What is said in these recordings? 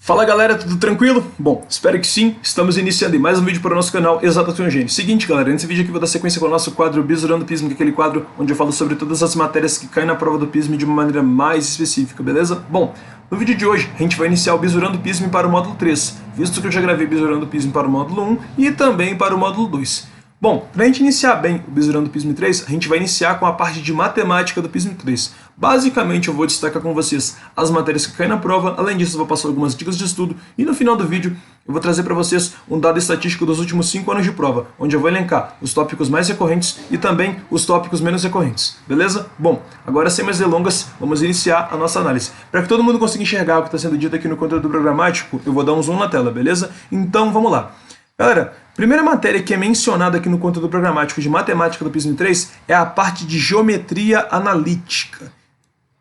Fala galera, tudo tranquilo? Bom, espero que sim. Estamos iniciando mais um vídeo para o nosso canal Exato Gênio. Seguinte galera, nesse vídeo aqui eu vou dar sequência com o nosso quadro Bisurando o Pismo, que é aquele quadro onde eu falo sobre todas as matérias que caem na prova do Pismo de uma maneira mais específica, beleza? Bom, no vídeo de hoje a gente vai iniciar o Bisurando o Pismo para o módulo 3, visto que eu já gravei Bisurando o Pismo para o módulo 1 e também para o módulo 2. Bom, para a gente iniciar bem o Bisurando o Pismo 3, a gente vai iniciar com a parte de matemática do Pismo 3. Basicamente, eu vou destacar com vocês as matérias que caem na prova, além disso eu vou passar algumas dicas de estudo e no final do vídeo eu vou trazer para vocês um dado estatístico dos últimos 5 anos de prova, onde eu vou elencar os tópicos mais recorrentes e também os tópicos menos recorrentes, beleza? Bom, agora sem mais delongas, vamos iniciar a nossa análise. Para que todo mundo consiga enxergar o que está sendo dito aqui no conteúdo programático, eu vou dar um zoom na tela, beleza? Então, vamos lá. Galera, primeira matéria que é mencionada aqui no conteúdo programático de matemática do Pismo 3 é a parte de geometria analítica.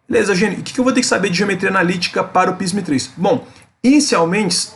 Beleza, Eugênio? E o que eu vou ter que saber de geometria analítica para o Pismo 3? Bom, inicialmente,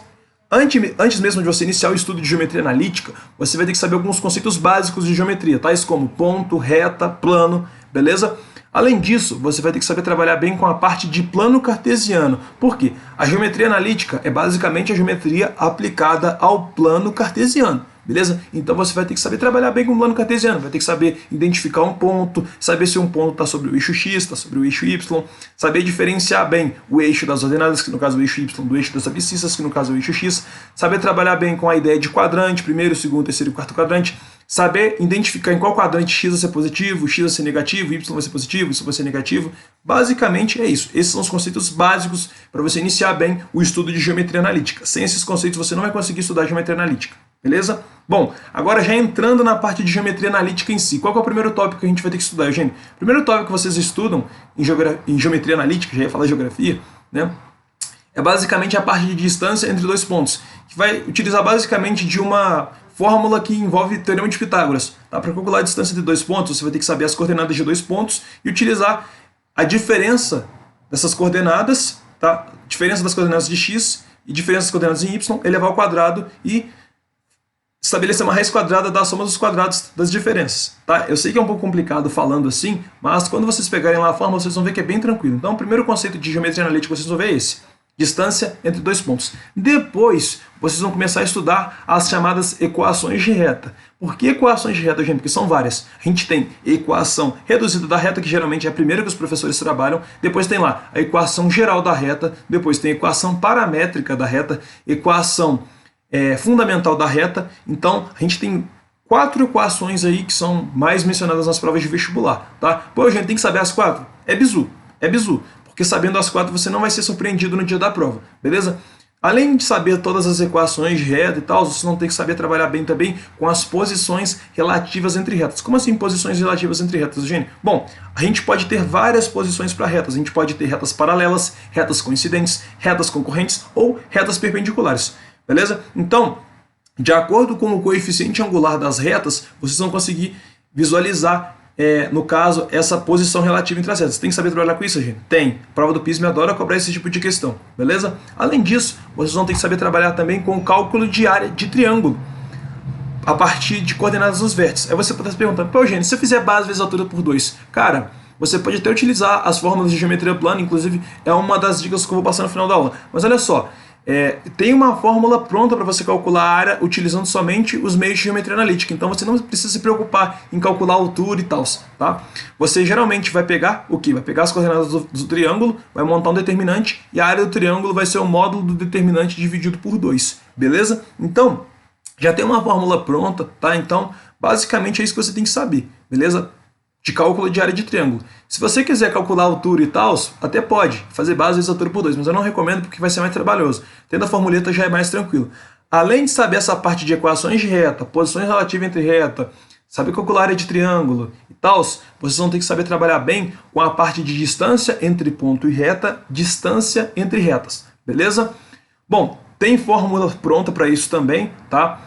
antes mesmo de você iniciar o estudo de geometria analítica, você vai ter que saber alguns conceitos básicos de geometria, tais como ponto, reta, plano, beleza? Além disso, você vai ter que saber trabalhar bem com a parte de plano cartesiano. Por quê? A geometria analítica é basicamente a geometria aplicada ao plano cartesiano. Beleza? Então você vai ter que saber trabalhar bem com o plano cartesiano, vai ter que saber identificar um ponto, saber se um ponto está sobre o eixo X, está sobre o eixo Y, saber diferenciar bem o eixo das ordenadas, que no caso é o eixo Y, do eixo das abscissas, que no caso é o eixo X, saber trabalhar bem com a ideia de quadrante, primeiro, segundo, terceiro e quarto quadrante, saber identificar em qual quadrante X vai ser positivo, X vai ser negativo, Y vai ser positivo, Y vai ser negativo. Basicamente é isso. Esses são os conceitos básicos para você iniciar bem o estudo de geometria analítica. Sem esses conceitos você não vai conseguir estudar geometria analítica. Beleza? Bom, agora já entrando na parte de geometria analítica em si, qual que é o primeiro tópico que a gente vai ter que estudar, Eugênio? O primeiro tópico que vocês estudam em geometria analítica, já ia falar geografia, né? É basicamente a parte de distância entre dois pontos, que vai utilizar basicamente de uma fórmula que envolve teorema de Pitágoras. Tá? Para calcular a distância entre dois pontos, você vai ter que saber as coordenadas de dois pontos e utilizar a diferença dessas coordenadas, tá? Diferença das coordenadas de x e diferença das coordenadas em y, elevar ao quadrado e estabelecer uma raiz quadrada da soma dos quadrados das diferenças. Tá? Eu sei que é um pouco complicado falando assim, mas quando vocês pegarem lá a fórmula, vocês vão ver que é bem tranquilo. Então, o primeiro conceito de geometria analítica que vocês vão ver é esse. Distância entre dois pontos. Depois, vocês vão começar a estudar as chamadas equações de reta. Por que equações de reta, gente? Porque são várias. A gente tem equação reduzida da reta, que geralmente é a primeira que os professores trabalham. Depois tem lá a equação geral da reta. Depois tem a equação paramétrica da reta. Equação fundamental da reta. Então, a gente tem 4 equações aí que são mais mencionadas nas provas de vestibular. Tá? Pô, gente, tem que saber as 4? É bizu. É bizu. Porque sabendo as 4 você não vai ser surpreendido no dia da prova, beleza? Além de saber todas as equações de reta e tal, vocês vão ter que saber trabalhar bem também com as posições relativas entre retas. Como assim posições relativas entre retas, Eugênio? Bom, a gente pode ter várias posições para retas. A gente pode ter retas paralelas, retas coincidentes, retas concorrentes ou retas perpendiculares, beleza? Então, de acordo com o coeficiente angular das retas, vocês vão conseguir visualizar no caso, essa posição relativa entre as retas. Tem que saber trabalhar com isso, gente? Tem. A prova do Pismo adora cobrar esse tipo de questão, beleza? Além disso, vocês vão ter que saber trabalhar também com o cálculo de área de triângulo, a partir de coordenadas dos vértices. Aí você pode estar se perguntando, pô, gente, se eu fizer base vezes altura por 2, cara, você pode até utilizar as fórmulas de geometria plana, inclusive é uma das dicas que eu vou passar no final da aula. Mas olha só, tem uma fórmula pronta para você calcular a área utilizando somente os meios de geometria analítica. Então você não precisa se preocupar em calcular a altura e tal. Tá? Você geralmente vai pegar o quê? Vai pegar as coordenadas do triângulo, vai montar um determinante e a área do triângulo vai ser o módulo do determinante dividido por 2. Beleza? Então, já tem uma fórmula pronta, tá? Então, basicamente é isso que você tem que saber. Beleza? De cálculo de área de triângulo. Se você quiser calcular a altura e tal, até pode fazer base vezes altura por 2, mas eu não recomendo porque vai ser mais trabalhoso. Tendo a formuleta já é mais tranquilo. Além de saber essa parte de equações de reta, posições relativas entre reta, saber calcular a área de triângulo e tal, vocês vão ter que saber trabalhar bem com a parte de distância entre ponto e reta, distância entre retas, beleza? Bom, tem fórmula pronta para isso também, tá?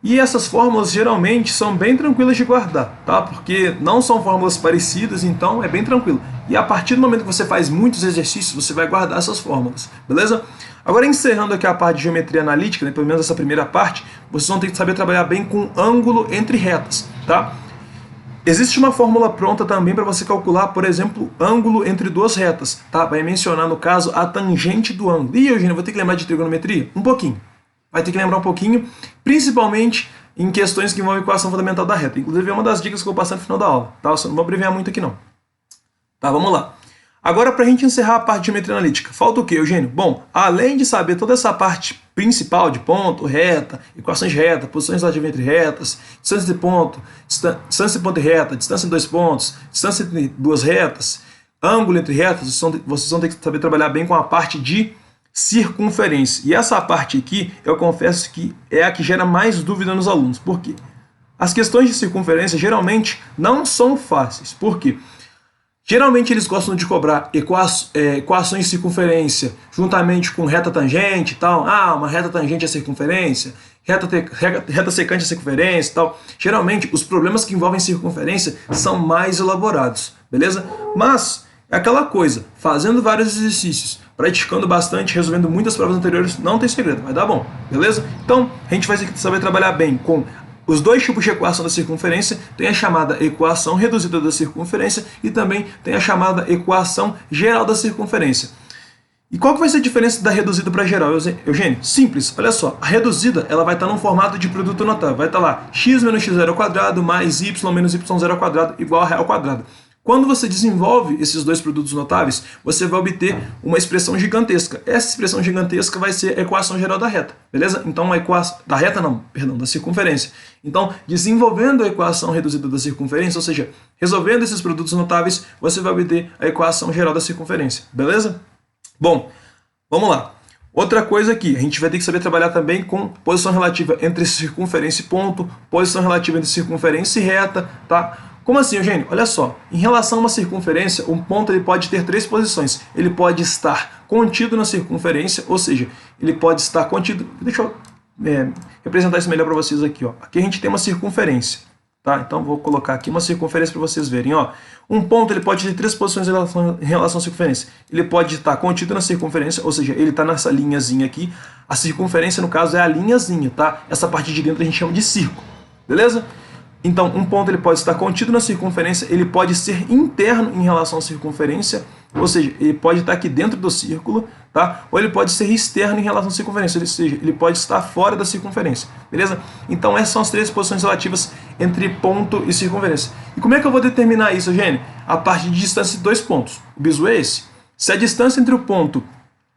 E essas fórmulas geralmente são bem tranquilas de guardar, tá? Porque não são fórmulas parecidas, então é bem tranquilo. E a partir do momento que você faz muitos exercícios, você vai guardar essas fórmulas, beleza? Agora encerrando aqui a parte de geometria analítica, né, pelo menos essa primeira parte, vocês vão ter que saber trabalhar bem com ângulo entre retas, tá? Existe uma fórmula pronta também para você calcular, por exemplo, ângulo entre duas retas, tá? Vai mencionar, no caso, a tangente do ângulo. E, Eugênio, vou ter que lembrar de trigonometria? Um pouquinho. Vai ter que lembrar um pouquinho, principalmente em questões que envolvem equação fundamental da reta. Inclusive, é uma das dicas que eu vou passar no final da aula, tá? Eu só não vou abreviar muito aqui, não. Tá, vamos lá. Agora, para a gente encerrar a parte de geometria analítica, falta o quê, Eugênio? Bom, além de saber toda essa parte principal de ponto, reta, equações de reta, posições relativas entre retas, distância de ponto e reta, distância em dois pontos, distância entre duas retas, ângulo entre retas, vocês vão ter que saber trabalhar bem com a parte de circunferência. E essa parte aqui, eu confesso que é a que gera mais dúvida nos alunos. Por quê? As questões de circunferência geralmente não são fáceis. Por quê? Geralmente eles gostam de cobrar equações de circunferência juntamente com reta tangente e tal. Ah, uma reta tangente é circunferência, reta secante é circunferência e tal. Geralmente os problemas que envolvem circunferência são mais elaborados, beleza? Mas é aquela coisa, fazendo vários exercícios, praticando bastante, resolvendo muitas provas anteriores, não tem segredo, vai dar bom, beleza? Então a gente vai saber trabalhar bem com os dois tipos de equação da circunferência. Tem a chamada equação reduzida da circunferência e também tem a chamada equação geral da circunferência. E qual que vai ser a diferença da reduzida para geral, Eugênio? Simples, olha só, a reduzida ela vai estar num formato de produto notável, vai estar lá x menos x0 ao quadrado mais y menos y0 ao quadrado igual a r ao quadrado. Quando você desenvolve esses dois produtos notáveis, você vai obter uma expressão gigantesca. Essa expressão gigantesca vai ser a equação geral da reta, beleza? Então a equação da reta não, perdão, da circunferência. Então, desenvolvendo a equação reduzida da circunferência, ou seja, resolvendo esses produtos notáveis, você vai obter a equação geral da circunferência, beleza? Bom, vamos lá. Outra coisa aqui, a gente vai ter que saber trabalhar também com posição relativa entre circunferência e ponto, posição relativa entre circunferência e reta, tá? Como assim, Eugênio? Olha só, em relação a uma circunferência, um ponto ele pode ter três posições. Ele pode estar contido na circunferência, ou seja, ele pode estar contido... Deixa eu representar isso melhor para vocês aqui, ó. Aqui a gente tem uma circunferência, tá? Então vou colocar aqui uma circunferência para vocês verem, ó. Um ponto ele pode ter três posições em relação à circunferência. Ele pode estar contido na circunferência, ou seja, ele está nessa linhazinha aqui. A circunferência, no caso, é a linhazinha, tá? Essa parte de dentro a gente chama de círculo, beleza? Então, um ponto ele pode estar contido na circunferência, ele pode ser interno em relação à circunferência, ou seja, ele pode estar aqui dentro do círculo, tá? Ou ele pode ser externo em relação à circunferência, ou seja, ele pode estar fora da circunferência, beleza? Então, essas são as três posições relativas entre ponto e circunferência. E como é que eu vou determinar isso, Eugênio? A partir de distância de dois pontos. O bizu é esse. Se a distância entre o ponto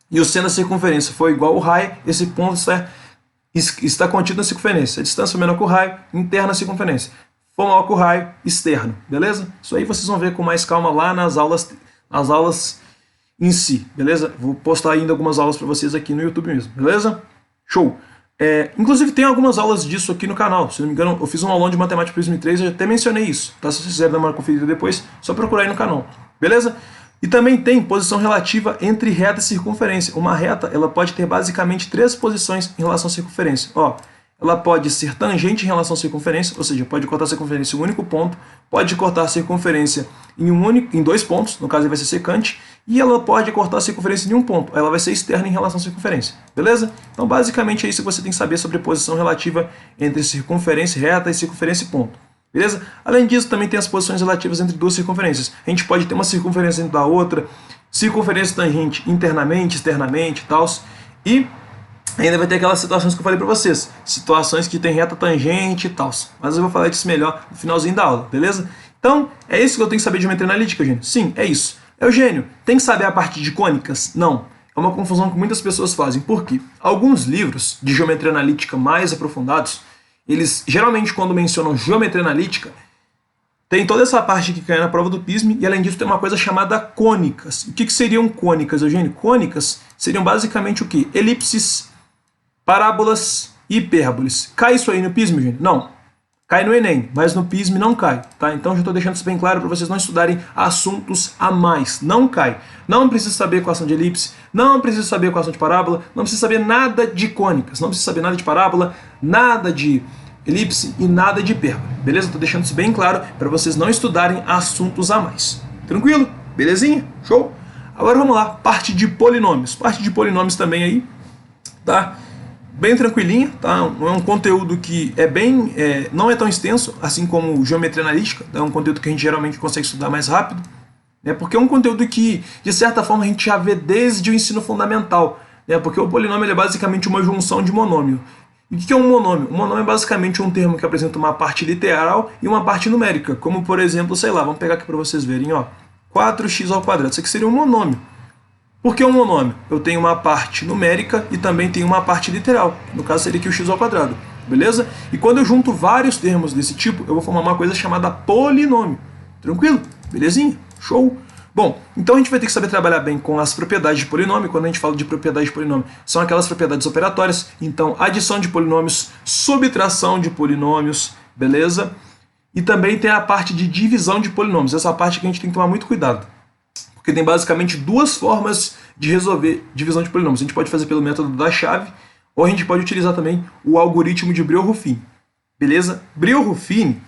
e o centro da circunferência for igual ao raio, esse ponto está contido na circunferência. A distância menor que o raio, interna à circunferência. For maior que o raio, externo. Beleza? Isso aí vocês vão ver com mais calma lá nas aulas em si. Beleza? Vou postar ainda algumas aulas para vocês aqui no YouTube mesmo. Beleza? Show! Inclusive tem algumas aulas disso aqui no canal. Se não me engano, eu fiz um aulão de matemática para 2003 e eu até mencionei isso. Tá? Se vocês quiserem dar uma conferida depois, só procurar aí no canal. Beleza? E também tem posição relativa entre reta e circunferência. Uma reta ela pode ter basicamente três posições em relação à circunferência. Ó, ela pode ser tangente em relação à circunferência, ou seja, pode cortar a circunferência em um único ponto, pode cortar a circunferência em dois pontos, no caso vai ser secante, e ela pode cortar a circunferência em um ponto, ela vai ser externa em relação à circunferência. Beleza? Então basicamente é isso que você tem que saber sobre posição relativa entre circunferência reta e circunferência e ponto. Beleza? Além disso, também tem as posições relativas entre duas circunferências. A gente pode ter uma circunferência dentro da outra, circunferência tangente internamente, externamente e tal. E ainda vai ter aquelas situações que eu falei para vocês. Situações que tem reta tangente e tal. Mas eu vou falar disso melhor no finalzinho da aula, beleza? Então, é isso que eu tenho que saber de geometria analítica, Eugênio? Sim, é isso. Eugênio, tem que saber a parte de cônicas? Não. É uma confusão que muitas pessoas fazem. Por quê? Alguns livros de geometria analítica mais aprofundados, eles geralmente quando mencionam geometria analítica, tem toda essa parte que cai na prova do PISM e além disso tem uma coisa chamada cônicas. O que seriam cônicas, Eugênio? Cônicas seriam basicamente o quê? Elipses, parábolas e hipérboles. Cai isso aí no PISM, Eugênio? Não. Cai no Enem, mas no PISM não cai, tá? Então já estou deixando isso bem claro para vocês não estudarem assuntos a mais. Não cai. Não precisa saber equação de elipse, não precisa saber equação de parábola, não precisa saber nada de cônicas, não precisa saber nada de parábola, nada de elipse e nada de hipérbole. Beleza? Estou deixando isso bem claro para vocês não estudarem assuntos a mais. Tranquilo? Belezinha? Show? Agora vamos lá, parte de polinômios. Parte de polinômios também aí, tá? bem tranquilinha, tá? É um conteúdo que não é tão extenso, assim como geometria analítica, é um conteúdo que a gente geralmente consegue estudar mais rápido, né? Porque é um conteúdo que, de certa forma, a gente já vê desde o ensino fundamental, né? Porque o polinômio é basicamente uma junção de monômio. E o que é um monômio? Um monômio é basicamente um termo que apresenta uma parte literal e uma parte numérica, como por exemplo, sei lá, vamos pegar aqui para vocês verem, ó, 4x², isso aqui seria um monômio. Por que um monômio? Eu tenho uma parte numérica e também tenho uma parte literal, no caso seria aqui o x², beleza? E quando eu junto vários termos desse tipo, eu vou formar uma coisa chamada polinômio, tranquilo? Belezinha? Show! Bom, então a gente vai ter que saber trabalhar bem com as propriedades de polinômio. Quando a gente fala de propriedade de polinômio, são aquelas propriedades operatórias. Então, adição de polinômios, subtração de polinômios, beleza? E também tem a parte de divisão de polinômios. Essa parte que a gente tem que tomar muito cuidado. Porque tem basicamente duas formas de resolver divisão de polinômios. A gente pode fazer pelo método da chave, ou a gente pode utilizar também o algoritmo de Brillouin-Ruffin. Beleza? Brillouin-Ruffin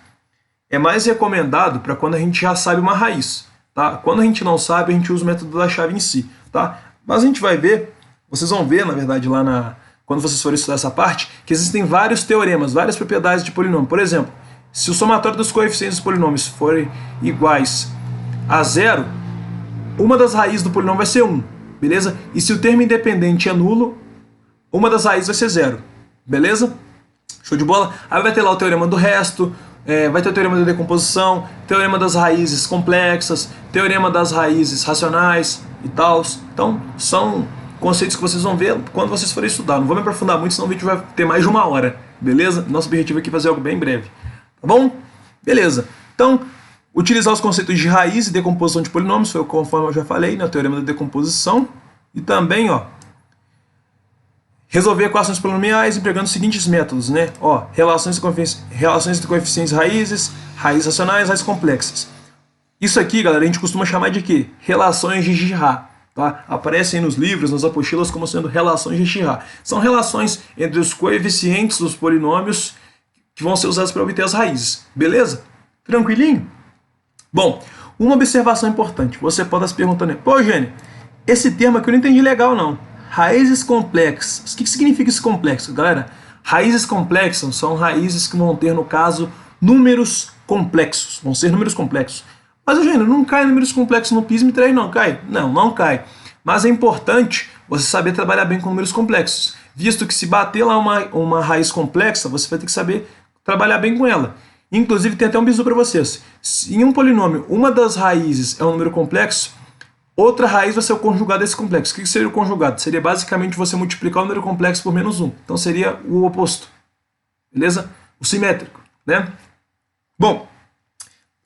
é mais recomendado para quando a gente já sabe uma raiz. Tá? Quando a gente não sabe, a gente usa o método da chave em si. Tá? Mas a gente vai ver, vocês vão ver, na verdade, quando vocês forem estudar essa parte, que existem vários teoremas, várias propriedades de polinômio. Por exemplo, se o somatório dos coeficientes dos polinômios forem iguais a 0, uma das raízes do polinômio vai ser 1, beleza? E se o termo independente é nulo, uma das raízes vai ser 0, beleza? Show de bola? Aí vai ter lá o teorema do resto, vai ter o teorema da decomposição, teorema das raízes complexas, teorema das raízes racionais e tal. Então, são conceitos que vocês vão ver quando vocês forem estudar. Não vou me aprofundar muito, senão o vídeo vai ter mais de 1 hora, beleza? Nosso objetivo aqui é fazer algo bem breve, tá bom? Beleza. Então, utilizar os conceitos de raiz e decomposição de polinômios, foi conforme eu já falei, né, o teorema da decomposição. E também, ó, resolver equações polinomiais empregando os seguintes métodos, né? Ó, relações entre coeficientes raízes, raízes racionais, raízes complexas. Isso aqui, galera, a gente costuma chamar de quê? Relações de Girard, tá? Aparecem nos livros, nas apostilas, como sendo relações de Girard. São relações entre os coeficientes dos polinômios que vão ser usados para obter as raízes. Beleza? Tranquilinho? Bom, uma observação importante. Você pode estar se perguntando, pô, Eugênio, esse termo aqui eu não entendi legal, não. Raízes complexas. O que significa esse complexo? Galera, raízes complexas são raízes que vão ter, no caso, números complexos. Vão ser números complexos. Mas, Eugênio, não cai números complexos no PISM 3, não cai? Não, não cai. Mas é importante você saber trabalhar bem com números complexos. Visto que se bater lá uma raiz complexa, você vai ter que saber trabalhar bem com ela. Inclusive, tem até um bizu para vocês. Se em um polinômio, uma das raízes é um número complexo, outra raiz vai ser o conjugado desse complexo. O que seria o conjugado? Seria basicamente você multiplicar o número complexo por menos 1. Então seria o oposto. Beleza? O simétrico, né? Bom,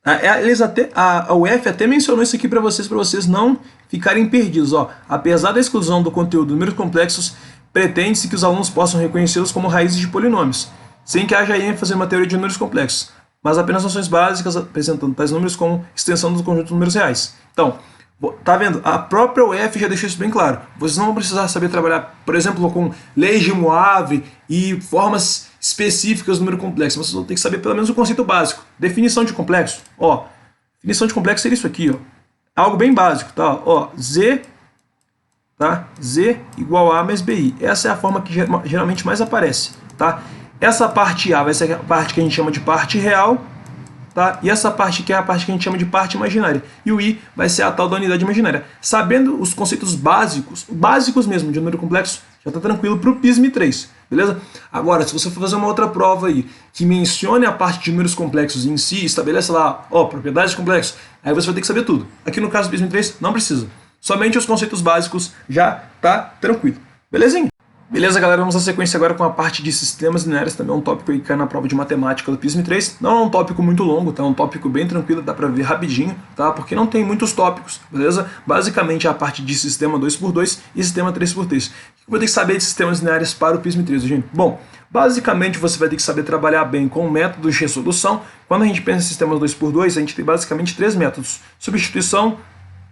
a UF até mencionou isso aqui para vocês não ficarem perdidos. Ó. Apesar da exclusão do conteúdo de números complexos, pretende-se que os alunos possam reconhecê-los como raízes de polinômios, sem que haja ênfase em uma teoria de números complexos, mas apenas noções básicas apresentando tais números como extensão do conjunto de números reais. Então, tá vendo? A própria UF já deixou isso bem claro. Vocês não vão precisar saber trabalhar, por exemplo, com leis de Moivre e formas específicas do número complexo. Vocês vão ter que saber pelo menos o conceito básico. Definição de complexo. Ó, definição de complexo seria isso aqui, ó. Algo bem básico, tá? Ó, Z, tá? Z igual a A mais BI. Essa é a forma que geralmente mais aparece, tá? Essa parte A vai ser a parte que a gente chama de parte real, tá? E essa parte aqui é a parte que a gente chama de parte imaginária. E o I vai ser a tal da unidade imaginária. Sabendo os conceitos básicos mesmo de número complexo, já está tranquilo para o PISM 3, beleza? Agora, se você for fazer uma outra prova aí, que mencione a parte de números complexos em si, estabelece lá, ó, propriedades de complexos, aí você vai ter que saber tudo. Aqui no caso do PISM 3, não precisa. Somente os conceitos básicos já tá tranquilo. Belezinha? Beleza, galera, vamos na sequência agora com a parte de sistemas lineares, também é um tópico que cai na prova de matemática do PISM 3. Não é um tópico muito longo, tá? É um tópico bem tranquilo, dá pra ver rapidinho, tá? Porque não tem muitos tópicos, beleza? Basicamente é a parte de sistema 2x2 e sistema 3x3. O que eu vou ter que saber de sistemas lineares para o PISM 3, gente? Bom, basicamente você vai ter que saber trabalhar bem com métodos de resolução. Quando a gente pensa em sistemas 2x2, a gente tem basicamente 3 métodos: substituição,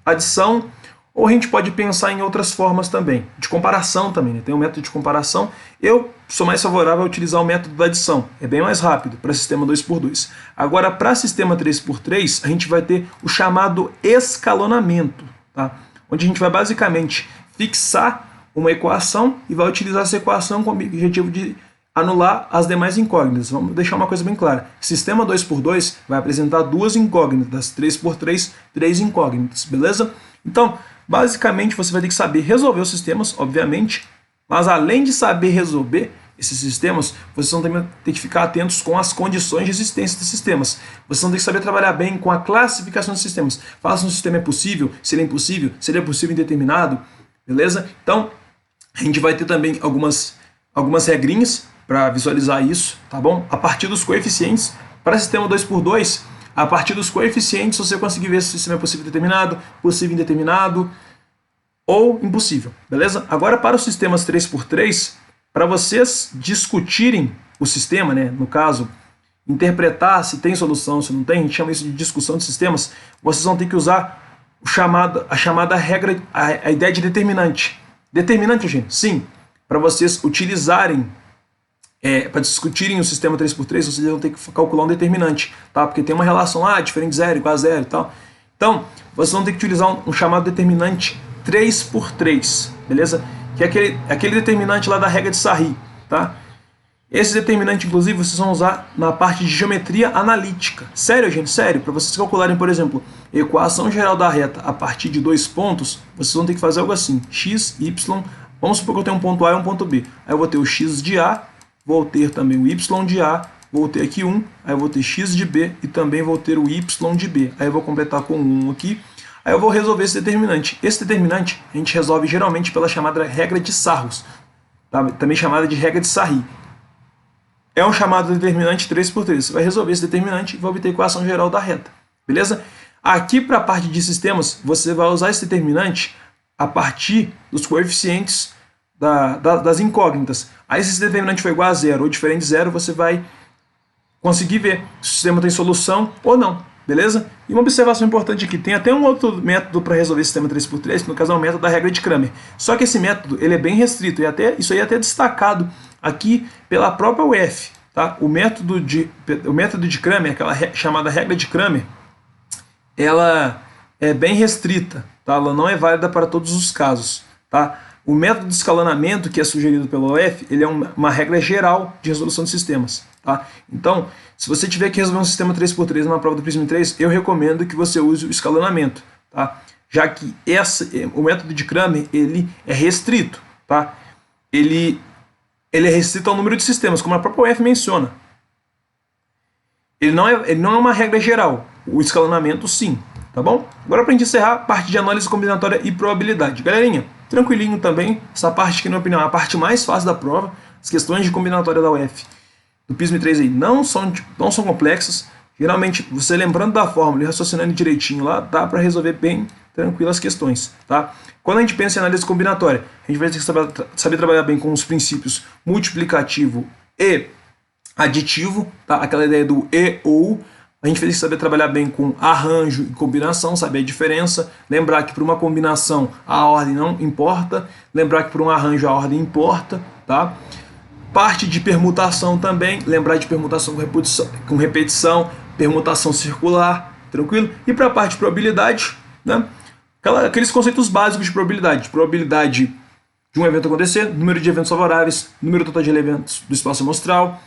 adição, ou a gente pode pensar em outras formas também, de comparação também, né? Tem um método de comparação. Eu sou mais favorável a utilizar o método da adição, é bem mais rápido para sistema 2x2. Agora, para sistema 3x3, a gente vai ter o chamado escalonamento, tá? Onde a gente vai basicamente fixar uma equação e vai utilizar essa equação com o objetivo de anular as demais incógnitas. Vamos deixar uma coisa bem clara. Sistema 2x2 vai apresentar duas incógnitas, 3x3, três incógnitas, beleza? Então, basicamente, você vai ter que saber resolver os sistemas, obviamente, mas além de saber resolver esses sistemas, vocês vão também ter que ficar atentos com as condições de existência dos sistemas. Vocês vão ter que saber trabalhar bem com a classificação dos sistemas. Fala se um sistema é possível, se ele é impossível, se ele é possível indeterminado, beleza? Então, a gente vai ter também algumas regrinhas para visualizar isso, tá bom? A partir dos coeficientes, para sistema 2x2, a partir dos coeficientes você conseguir ver se o sistema é possível determinado, possível indeterminado ou impossível, beleza? Agora para os sistemas 3x3, para vocês discutirem o sistema, né, no caso, interpretar se tem solução, se não tem, a gente chama isso de discussão de sistemas, vocês vão ter que usar a chamada regra, a ideia de determinante. Determinante, gente, sim, para vocês utilizarem, para discutirem o sistema 3x3, vocês vão ter que calcular um determinante, tá? Porque tem uma relação diferente de zero, igual a zero e tal. Então, vocês vão ter que utilizar um chamado determinante 3x3, beleza? Que é aquele determinante lá da regra de Sarri, tá? Esse determinante, inclusive, vocês vão usar na parte de geometria analítica. Sério, gente? Sério. Para vocês calcularem, por exemplo, equação geral da reta a partir de 2 pontos, vocês vão ter que fazer algo assim. X, Y, vamos supor que eu tenho um ponto A e um ponto B. Aí eu vou ter o X de A, vou ter também o Y de A, vou ter aqui 1, aí eu vou ter X de B e também vou ter o Y de B. Aí eu vou completar com 1 aqui. Aí eu vou resolver esse determinante. Esse determinante a gente resolve geralmente pela chamada regra de Sarros, tá? Também chamada de regra de Sarri. É um chamado determinante 3x3. Você vai resolver esse determinante e vai obter a equação geral da reta. Beleza? Aqui para a parte de sistemas, você vai usar esse determinante a partir dos coeficientes das incógnitas. Aí se esse determinante for igual a zero ou diferente de zero, você vai conseguir ver se o sistema tem solução ou não. Beleza? E uma observação importante aqui, tem até um outro método para resolver o sistema 3x3, que no caso é o método da regra de Cramer. Só que esse método ele é bem restrito, e isso aí é até destacado aqui pela própria UF. Tá? O método de Cramer, aquela chamada regra de Cramer, ela é bem restrita, tá? Ela não é válida para todos os casos. Tá? O método de escalonamento que é sugerido pela UF, ele é uma regra geral de resolução de sistemas. Tá? Então, se você tiver que resolver um sistema 3x3 numa prova do Prisma 3, eu recomendo que você use o escalonamento, tá? Já que o método de Cramer ele é restrito. Tá? Ele é restrito ao número de sistemas, como a própria UF menciona. Ele não é uma regra geral, o escalonamento sim. Tá bom? Agora para a gente encerrar, parte de análise combinatória e probabilidade. Galerinha, tranquilinho também, essa parte que na minha opinião é a parte mais fácil da prova, as questões de combinatória da UF. Do Prisma 3 aí não são complexas. Geralmente, você lembrando da fórmula e raciocinando direitinho lá, dá para resolver bem tranquilo as questões. Tá? Quando a gente pensa em análise combinatória, a gente vai ter que saber trabalhar bem com os princípios multiplicativo e aditivo, tá? Aquela ideia do e ou. A gente vai ter que saber trabalhar bem com arranjo e combinação, saber a diferença. Lembrar que para uma combinação a ordem não importa. Lembrar que para um arranjo a ordem importa. Tá? Parte de permutação também, lembrar de permutação com repetição, permutação circular, tranquilo? E para a parte de probabilidade, né? Aqueles conceitos básicos de probabilidade. Probabilidade de um evento acontecer, número de eventos favoráveis, número total de eventos do espaço amostral,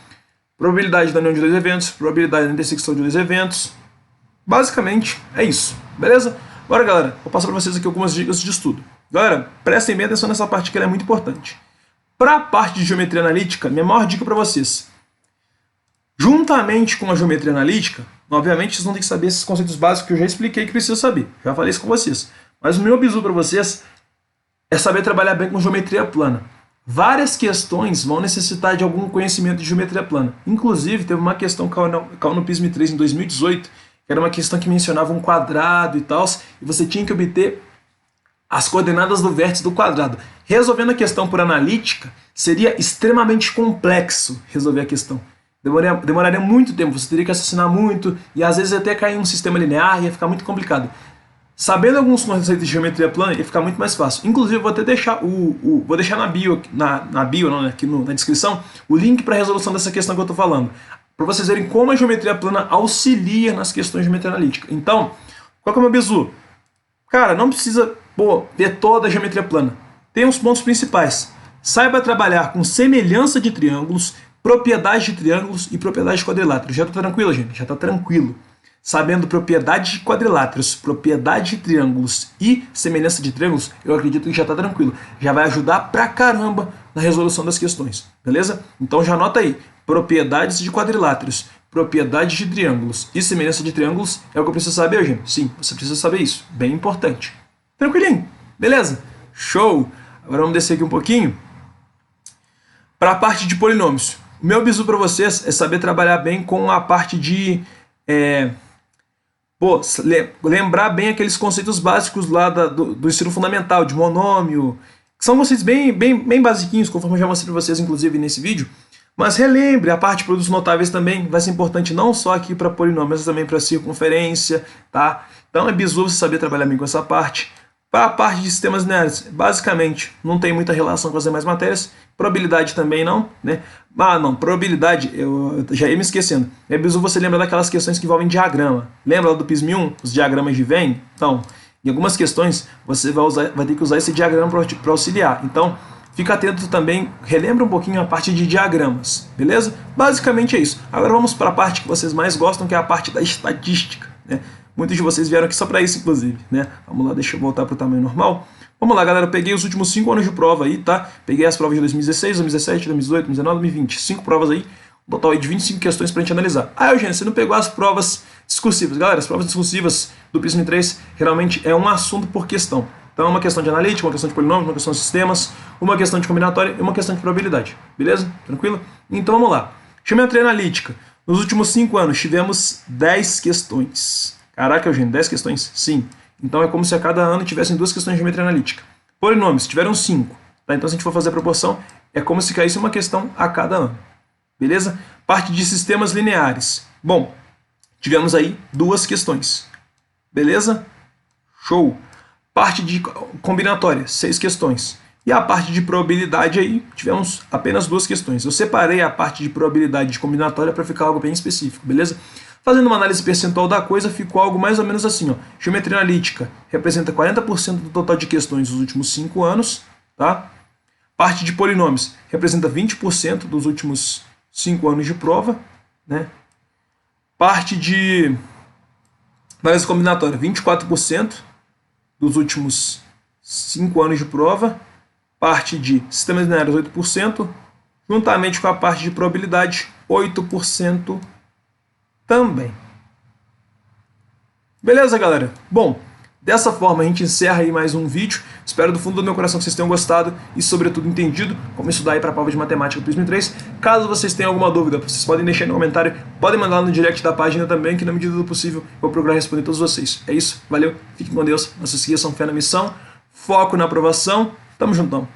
probabilidade da união de dois eventos, probabilidade da intersecção de dois eventos. Basicamente é isso, beleza? Agora, galera, vou passar para vocês aqui algumas dicas de estudo. Galera, prestem bem atenção nessa parte que ela é muito importante. Para a parte de geometria analítica, minha maior dica para vocês. Juntamente com a geometria analítica, obviamente vocês vão ter que saber esses conceitos básicos que eu já expliquei que precisa saber. Já falei isso com vocês. Mas o meu bizu para vocês é saber trabalhar bem com geometria plana. Várias questões vão necessitar de algum conhecimento de geometria plana. Inclusive, teve uma questão que caiu no Prisma 3 em 2018, que era uma questão que mencionava um quadrado e tal, e você tinha que obter as coordenadas do vértice do quadrado. Resolvendo a questão por analítica, seria extremamente complexo resolver a questão. Demoraria muito tempo, você teria que raciocinar muito, e às vezes até cair em um sistema linear, ia ficar muito complicado. Sabendo alguns conceitos de geometria plana, ia ficar muito mais fácil. Inclusive, vou até deixar vou deixar na bio, aqui na descrição, o link para a resolução dessa questão que eu estou falando, para vocês verem como a geometria plana auxilia nas questões de geometria analítica. Então, qual que é o meu bizu? Cara, não precisa ver toda a geometria plana. tem uns pontos principais. Saiba trabalhar com semelhança de triângulos, propriedade de triângulos e propriedade de quadriláteros. Já tá tranquilo, gente? Já tá tranquilo. Sabendo propriedade de quadriláteros, propriedade de triângulos e semelhança de triângulos, eu acredito que já tá tranquilo. Já vai ajudar pra caramba na resolução das questões, beleza? Então já anota aí, propriedades de quadriláteros, propriedades de triângulos e semelhança de triângulos é o que eu preciso saber, gente. Sim, você precisa saber isso, bem importante. Tranquilinho, beleza? Show! Agora vamos descer aqui um pouquinho para a parte de polinômios. O meu bizu para vocês é saber trabalhar bem com a parte de... lembrar bem aqueles conceitos básicos lá do ensino fundamental, de monômio, que são conceitos bem basiquinhos, conforme eu já mostrei para vocês, inclusive, nesse vídeo. Mas relembre, a parte de produtos notáveis também vai ser importante não só aqui para polinômios, mas também para circunferência, tá? Então é bizu você saber trabalhar bem com essa parte. Para a parte de sistemas lineares, basicamente, não tem muita relação com as demais matérias. Probabilidade também não, né? Ah, não, probabilidade, eu já ia me esquecendo. É bizu você lembra daquelas questões que envolvem diagrama. Lembra lá do PISM-1, os diagramas de Venn? Então, em algumas questões, você vai ter que usar esse diagrama para auxiliar. Então, fica atento também, relembra um pouquinho a parte de diagramas, beleza? Basicamente é isso. Agora vamos para a parte que vocês mais gostam, que é a parte da estatística, né? Muitos de vocês vieram aqui só para isso, inclusive, né? Vamos lá, deixa eu voltar para o tamanho normal. Vamos lá, galera, eu peguei os últimos 5 anos de prova aí, tá? Peguei as provas de 2016, 2017, 2018, 2019, 2020. 5 provas aí, um total aí de 25 questões pra gente analisar. Ah, Eugênio, você não pegou as provas discursivas. Galera, as provas discursivas do PISM-3 geralmente é um assunto por questão. Então é uma questão de analítica, uma questão de polinômios, uma questão de sistemas, uma questão de combinatória e uma questão de probabilidade. Beleza? Tranquilo? Então vamos lá. Geometria analítica. Nos últimos 5 anos tivemos 10 questões. Caraca, Eugênio, 10 questões? Sim. Então é como se a cada ano tivessem 2 questões de geometria analítica. Polinômios, tiveram 5. Tá? Então se a gente for fazer a proporção, é como se caísse uma questão a cada ano. Beleza? Parte de sistemas lineares. Bom, tivemos aí 2 questões. Beleza? Show! Parte de combinatória, 6 questões. E a parte de probabilidade aí, tivemos apenas 2 questões. Eu separei a parte de probabilidade de combinatória para ficar algo bem específico, beleza? Fazendo uma análise percentual da coisa, ficou algo mais ou menos assim, ó. Geometria analítica representa 40% do total de questões dos últimos 5 anos, tá? Parte de polinômios representa 20% dos últimos 5 anos de prova, né? Parte de análise combinatória, 24% dos últimos 5 anos de prova. Parte de sistemas lineares, 8%, juntamente com a parte de probabilidade, 8% também. Beleza, galera? Bom, dessa forma a gente encerra aí mais um vídeo. Espero do fundo do meu coração que vocês tenham gostado e, sobretudo, entendido como estudar aí para a prova de matemática do PISM-3. Caso vocês tenham alguma dúvida, vocês podem deixar aí no comentário, podem mandar lá no direct da página também, que na medida do possível eu vou procurar responder todos vocês. É isso, valeu, fiquem com Deus, não se esqueçam, fé na missão, foco na aprovação, tamo juntão.